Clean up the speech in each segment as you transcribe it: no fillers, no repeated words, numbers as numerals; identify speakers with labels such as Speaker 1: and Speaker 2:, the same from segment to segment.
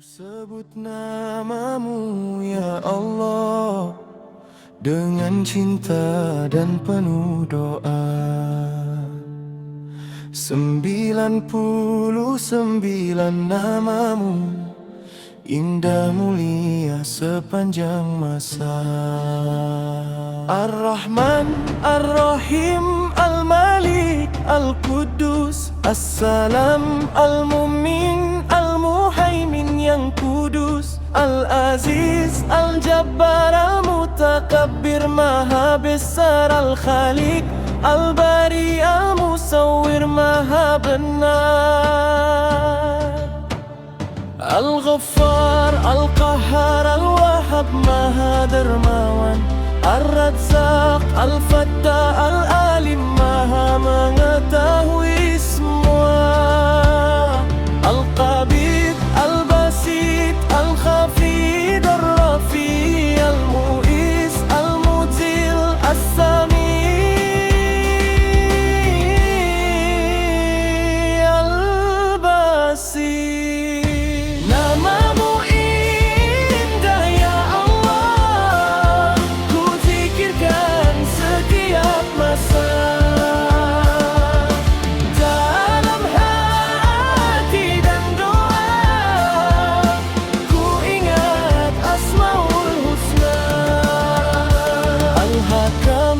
Speaker 1: Sebut namamu ya Allah dengan cinta dan penuh doa. 99 namamu indah mulia sepanjang masa. Ar-Rahman, Ar-Rahim, Al-Malik, Al-Quddus, As-Salam, Al-Mumin, Al-Muhaimin yang kudus, Al-Aziz, Al-Jabbar, Al-Mutakabbir, Maha Besar, Al-Khaliq, Al-Bari, Al-Musawwir, Maha Benar, Al-Ghaffar, Al-Qahhar, Al-Wahhab, Maha Dermawan, Ar-Razzaq, Al-Fattah, Al-Alim, Maha mengetahui semua, Al-Qabid, Al-Basit, Al-Khafid, Ar-Rafi, Al-Mu'is, Al-Muzil, As-Sami, Al-Basir. Namamu indah ya Allah, ku zikirkan setiap masa. Dalam hati dan doa, ku ingat Asmaul Husna. Al-Hakam,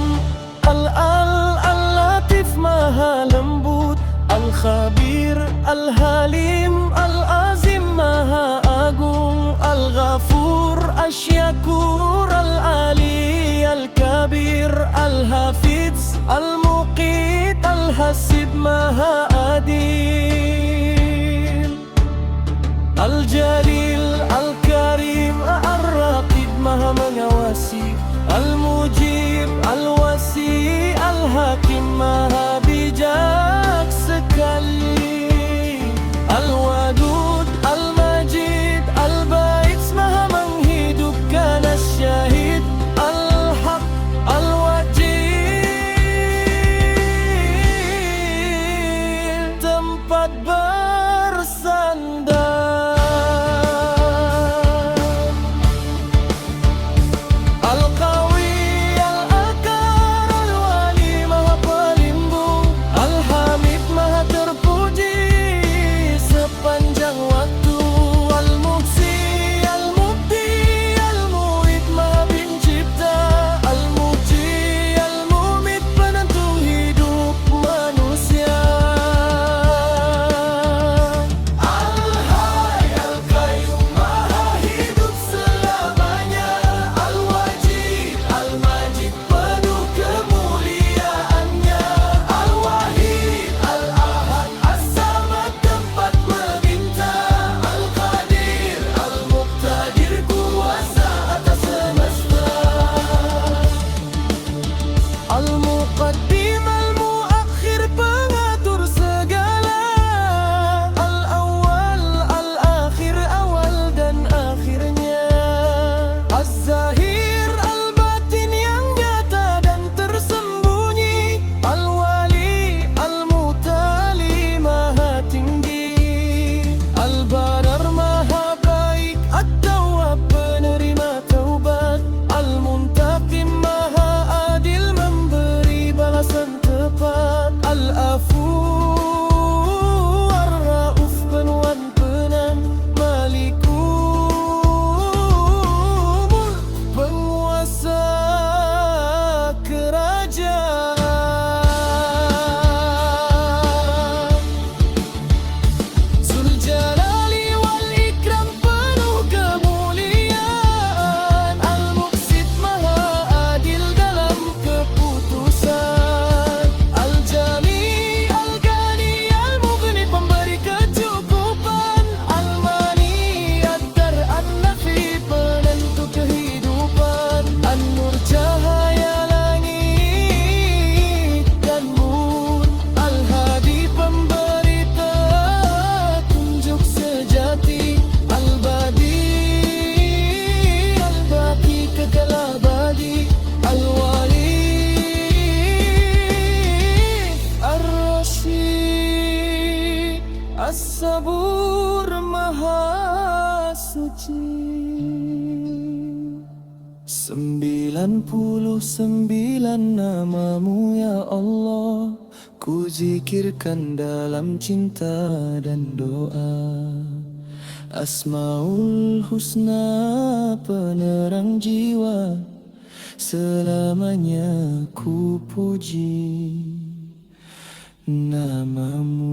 Speaker 1: Al-Latif, Maha lembut, Al-Khabir, Al-Halim, Al-Azim, Maha Agung, Al-Ghafur, Asyakur, Al-Ali, Al-Kabir, Al-Hafiz, Al-Muqit, Al-Hasib, Maha Adil, Al-Jalil, Al-Karim, Ar-Raqib, Maha mengawasi, Al-Mujib, Al-Wasi, Al-Hakim, Maha bijak sekali, Al-Wadud, Al-Majid, Al-Bait, Maha menghidupkan Asy-Syahid, Al-Haq, Al-Wajid, tempat 99 namamu ya Allah, ku zikirkan dalam cinta dan doa. Asmaul Husna penerang jiwa, selamanya ku puji namamu.